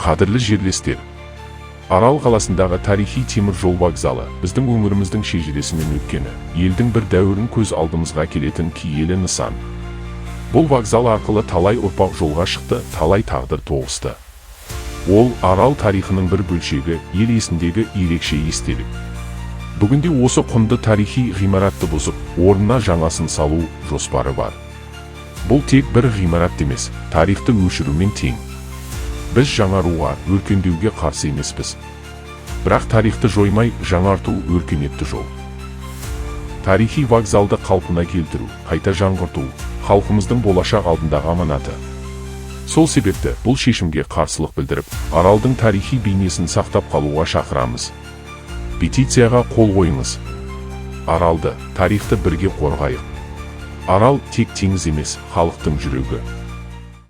Қадірлі жерлестер, Арал қаласындағы тарихи темір жол вокзалы біздің өңіріміздің шежіресімен өткені, елдің бір дәуірін көз алдымызға келетін киелі нысан. Бұл вокзал арқылы талай ұрпақ жолға шықты, талай тағдыр тоғысты. Ол Арал тарихының бір бөлшегі, ел есіндегі ерекше естелік. Бүгінде осы құнды тарихи ғимаратты бұзып, орнына жаңасын салу жоспары бар. Бұл тек бір ғимарат емес, тарихты өшірумен тең. Біз жаңаруға, өркендеуге қарсы емеспіз. Бірақ тарихты жоймай, жаңарту өркениетті жол. Тарихи вокзалды қалпына келтіру, қайта жаңғырту, халқымыздың болашақ алдындағы аманаты. Сол себепті бұл шешімге қарсылық білдіріп, Аралдың тарихи бейнесін сақтап қалуға шақырамыз. Петицияға қол қойыңыз. Аралды, тарихты бірге қорғайық. Арал тек теңіз емес, халықтың жүрегі.